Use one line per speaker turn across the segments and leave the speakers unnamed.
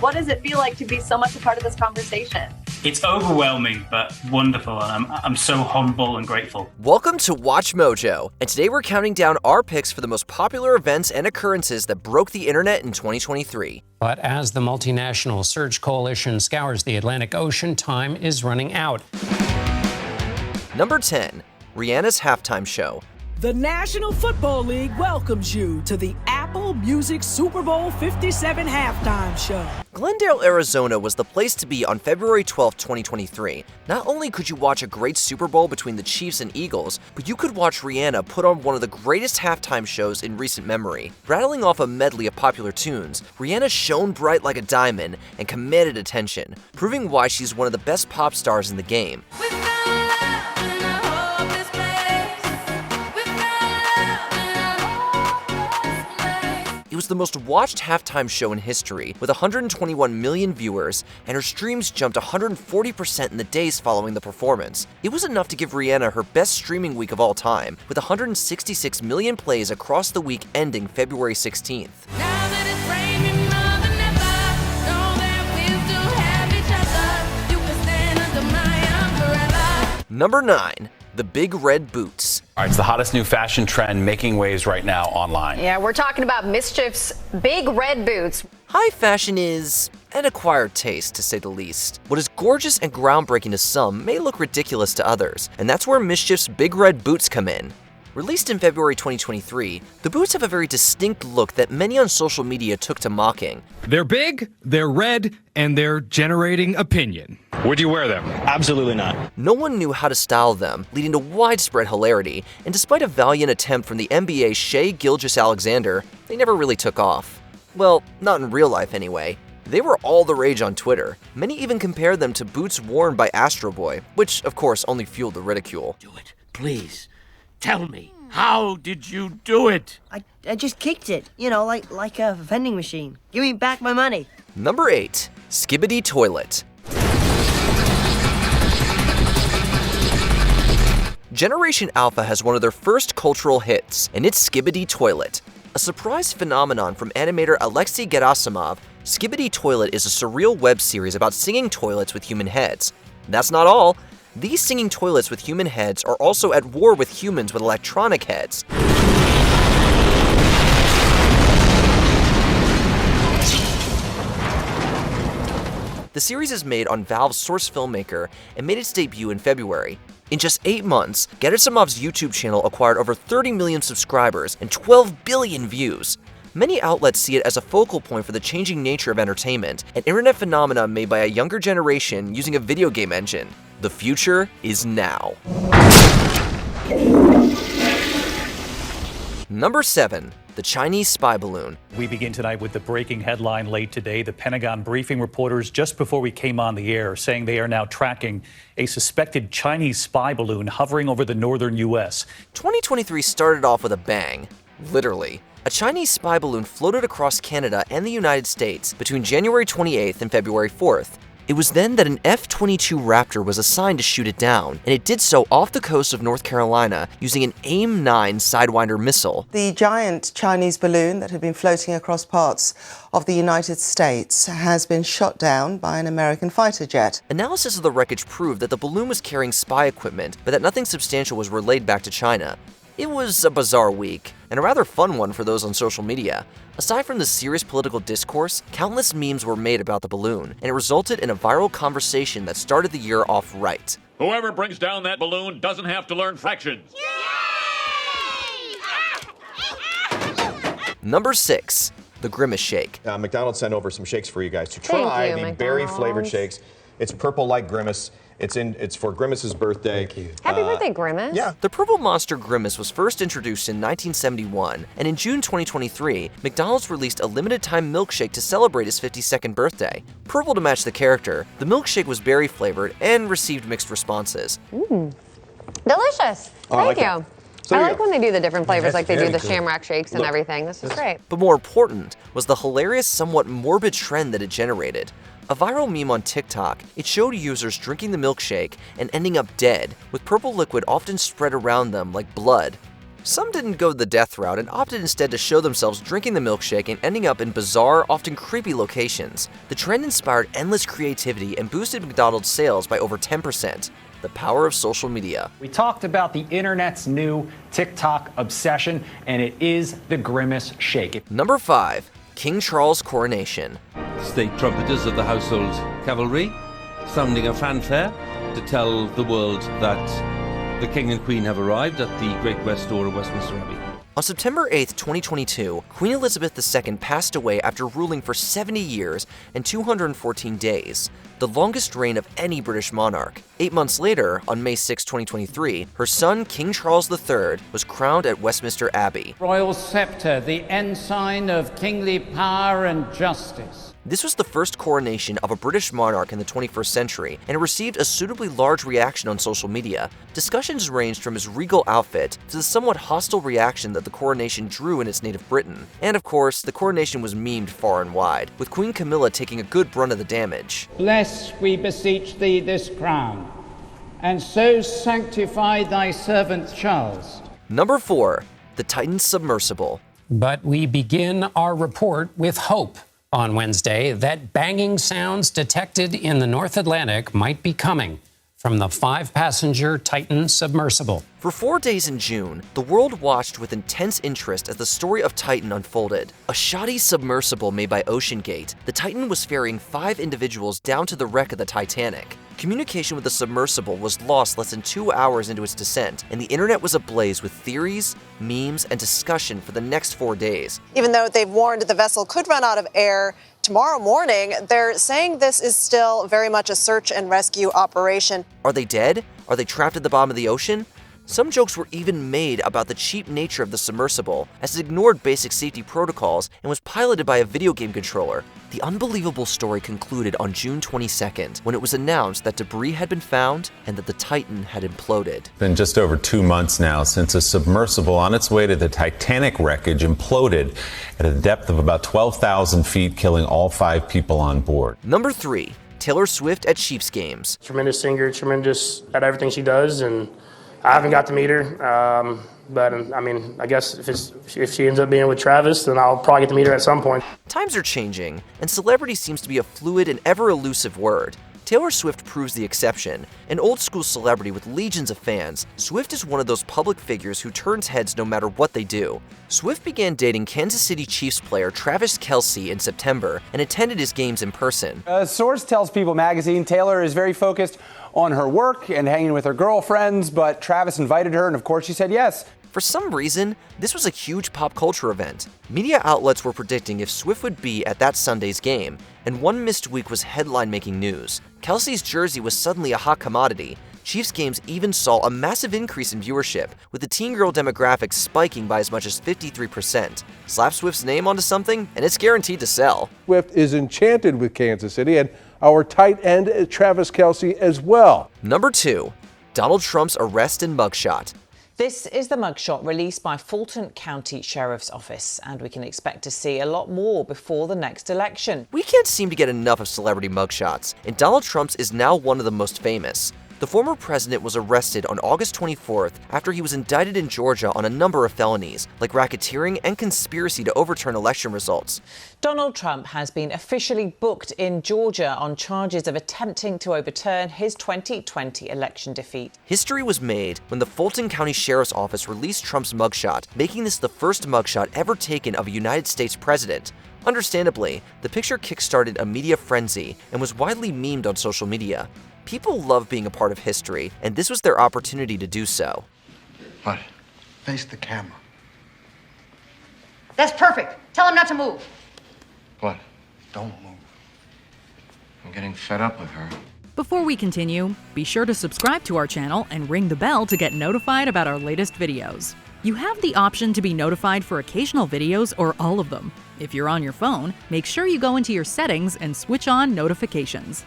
What does it feel like to be so much a part of this conversation?
It's overwhelming, but wonderful, and I'm so humble and grateful.
Welcome to Watch Mojo, and today we're counting down our picks for the most popular events and occurrences that broke the internet in 2023.
But as the multinational search coalition scours the Atlantic Ocean, time is running out.
Number 10. Rihanna's halftime show.
The National Football League welcomes you to the Apple Music Super Bowl 57 halftime show.
Glendale, Arizona was the place to be on February 12, 2023. Not only could you watch a great Super Bowl between the Chiefs and Eagles, but you could watch Rihanna put on one of the greatest halftime shows in recent memory. Rattling off a medley of popular tunes, Rihanna shone bright like a diamond and commanded attention, proving why she's one of the best pop stars in the game. It was the most watched halftime show in history, with 121 million viewers, and her streams jumped 140% in the days following the performance. It was enough to give Rihanna her best streaming week of all time, with 166 million plays across the week ending February 16th. Number 9. The Big Red Boots.
All right, it's the hottest new fashion trend making waves right now online.
Yeah, we're talking about Mischief's Big Red Boots.
High fashion is an acquired taste, to say the least. What is gorgeous and groundbreaking to some may look ridiculous to others, and that's where Mischief's Big Red Boots come in. Released in February 2023, the boots have a very distinct look that many on social media took to mocking.
They're big, they're red, and they're generating opinion.
Would you wear them? Absolutely not.
No one knew how to style them, leading to widespread hilarity, and despite a valiant attempt from the NBA's Shai Gilgeous-Alexander, they never really took off. Well, not in real life anyway. They were all the rage on Twitter. Many even compared them to boots worn by Astro Boy, which of course only fueled the ridicule.
Do it, please. Tell me, how did you do it?
I just kicked it, like a vending machine. Give me back my money.
Number 8. Skibidi Toilet. Generation Alpha has one of their first cultural hits, and it's Skibidi Toilet. A surprise phenomenon from animator Alexei Gerasimov, Skibidi Toilet is a surreal web series about singing toilets with human heads. That's not all. These singing toilets with human heads are also at war with humans with electronic heads. The series is made on Valve's Source Filmmaker and made its debut in February. In just 8 months, Gerasimov's YouTube channel acquired over 30 million subscribers and 12 billion views. Many outlets see it as a focal point for the changing nature of entertainment, an internet phenomenon made by a younger generation using a video game engine. The future is now. Number 7. The Chinese spy balloon.
We begin tonight with the breaking headline late today. The Pentagon briefing reporters just before we came on the air, saying they are now tracking a suspected Chinese spy balloon hovering over the northern U.S.
2023 started off with a bang, literally. A Chinese spy balloon floated across Canada and the United States between January 28th and February 4th. It was then that an F-22 Raptor was assigned to shoot it down, and it did so off the coast of North Carolina using an AIM-9 Sidewinder missile.
The giant Chinese balloon that had been floating across parts of the United States has been shot down by an American fighter jet.
Analysis of the wreckage proved that the balloon was carrying spy equipment, but that nothing substantial was relayed back to China. It was a bizarre week, and a rather fun one for those on social media. Aside from the serious political discourse, countless memes were made about the balloon, and it resulted in a viral conversation that started the year off right.
Whoever brings down that balloon doesn't have to learn fractions.
Number 6. The Grimace Shake.
McDonald's sent over some shakes for you guys to try. The berry-flavored shakes. It's purple like Grimace. It's for Grimace's birthday.
Thank you. Happy birthday, Grimace.
Yeah.
The purple monster Grimace was first introduced in 1971, and in June 2023, McDonald's released a limited-time milkshake to celebrate his 52nd birthday. Purple to match the character, the milkshake was berry-flavored and received mixed responses.
Delicious. Thank you.
So
I like when they do the different flavors,
That's
like they do
very
the
good.
shamrock shakes and everything. This is great.
But more important was the hilarious, somewhat morbid trend that it generated. A viral meme on TikTok, it showed users drinking the milkshake and ending up dead, with purple liquid often spread around them like blood. Some didn't go the death route and opted instead to show themselves drinking the milkshake and ending up in bizarre, often creepy locations. The trend inspired endless creativity and boosted McDonald's sales by over 10%. The power of social media.
We talked about the internet's new TikTok obsession, and it is the Grimace Shake.
Number 5. King Charles' Coronation.
State trumpeters of the household cavalry sounding a fanfare to tell the world that the King and Queen have arrived at the Great West Door of Westminster Abbey.
On September 8, 2022, Queen Elizabeth II passed away after ruling for 70 years and 214 days, the longest reign of any British monarch. 8 months later, on May 6, 2023, her son, King Charles III, was crowned at Westminster Abbey.
Royal scepter, the ensign of kingly power and justice.
This was the first coronation of a British monarch in the 21st century, and it received a suitably large reaction on social media. Discussions ranged from his regal outfit to the somewhat hostile reaction that the coronation drew in its native Britain. And of course, the coronation was memed far and wide, with Queen Camilla taking a good brunt of the damage.
Bless, we beseech thee, this crown, and so sanctify thy servant Charles.
Number 4. The Titan Submersible.
But we begin our report with hope on Wednesday that banging sounds detected in the North Atlantic might be coming from the 5-passenger Titan Submersible.
For 4 days in June, the world watched with intense interest as the story of Titan unfolded. A shoddy submersible made by OceanGate, the Titan was ferrying 5 individuals down to the wreck of the Titanic. Communication with the submersible was lost less than 2 hours into its descent, and the internet was ablaze with theories, memes, and discussion for the next 4 days.
Even though they've warned the vessel could run out of air tomorrow morning, they're saying this is still very much a search and rescue operation.
Are they dead? Are they trapped at the bottom of the ocean? Some jokes were even made about the cheap nature of the submersible, as it ignored basic safety protocols and was piloted by a video game controller. The unbelievable story concluded on June 22nd, when it was announced that debris had been found and that the Titan had imploded.
It's been just over 2 months now since a submersible on its way to the Titanic wreckage imploded at a depth of about 12,000 feet, killing all 5 people on board.
Number 3. Taylor Swift at Chiefs games.
Tremendous singer, tremendous at everything she does, and I haven't got to meet her, but I mean, I guess if she ends up being with Travis, then I'll probably get to meet her at some point.
Times are changing, and celebrity seems to be a fluid and ever-elusive word. Taylor Swift proves the exception. An old-school celebrity with legions of fans, Swift is one of those public figures who turns heads no matter what they do. Swift began dating Kansas City Chiefs player Travis Kelce in September and attended his games in person.
A source tells People magazine Taylor is very focused on her work and hanging with her girlfriends, but Travis invited her, and of course she said yes.
For some reason, this was a huge pop culture event. Media outlets were predicting if Swift would be at that Sunday's game, and one missed week was headline-making news. Kelce's jersey was suddenly a hot commodity. Chiefs games even saw a massive increase in viewership, with the teen girl demographic spiking by as much as 53%. Slap Swift's name onto something, and it's guaranteed to sell.
Swift is enchanted with Kansas City and our tight end Travis Kelce as well.
Number 2. Donald Trump's arrest and mugshot.
This is the mugshot released by Fulton County Sheriff's Office, and we can expect to see a lot more before the next election.
We can't seem to get enough of celebrity mugshots, and Donald Trump's is now one of the most famous. The former president was arrested on August 24th after he was indicted in Georgia on a number of felonies, like racketeering and conspiracy to overturn election results.
Donald Trump has been officially booked in Georgia on charges of attempting to overturn his 2020 election defeat.
History was made when the Fulton County Sheriff's Office released Trump's mugshot, making this the first mugshot ever taken of a United States president. Understandably, the picture kickstarted a media frenzy and was widely memed on social media. People love being a part of history, and this was their opportunity to do so.
What? Face the camera.
That's perfect. Tell him not to move.
What? Don't move. I'm getting fed up with her.
Before we continue, be sure to subscribe to our channel and ring the bell to get notified about our latest videos. You have the option to be notified for occasional videos or all of them. If you're on your phone, make sure you go into your settings and switch on notifications.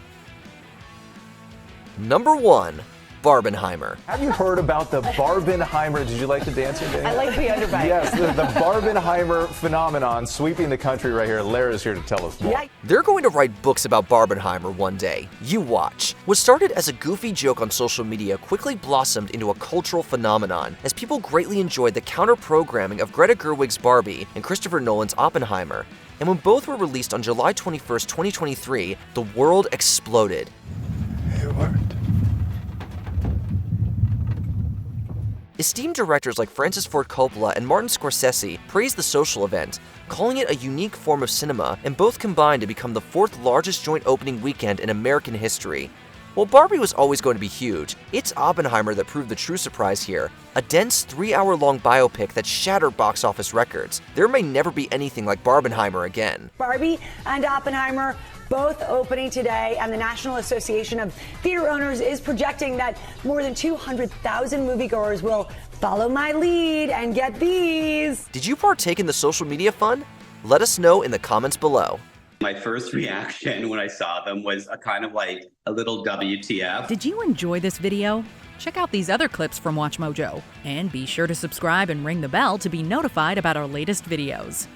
Number 1. Barbenheimer.
Have you heard about the Barbenheimer? Did you like the dancing, Daniel?
I like the underbite.
Yes, the Barbenheimer phenomenon sweeping the country right here. Lara's here to tell us more.
Yeah.
They're going to write books about Barbenheimer one day. You watch. What started as a goofy joke on social media quickly blossomed into a cultural phenomenon as people greatly enjoyed the counter-programming of Greta Gerwig's Barbie and Christopher Nolan's Oppenheimer. And when both were released on July 21st, 2023, the world exploded.
It worked.
Esteemed directors like Francis Ford Coppola and Martin Scorsese praised the social event, calling it a unique form of cinema, and both combined to become the fourth largest joint opening weekend in American history. While Barbie was always going to be huge, it's Oppenheimer that proved the true surprise here. A dense 3-hour-long biopic that shattered box office records. There may never be anything like Barbenheimer again.
Barbie and Oppenheimer both opening today, and the National Association of Theater Owners is projecting that more than 200,000 moviegoers will follow my lead and get these.
Did you partake in the social media fun? Let us know in the comments below.
My first reaction when I saw them was a kind of like a little WTF.
Did you enjoy this video? Check out these other clips from WatchMojo, and be sure to subscribe and ring the bell to be notified about our latest videos.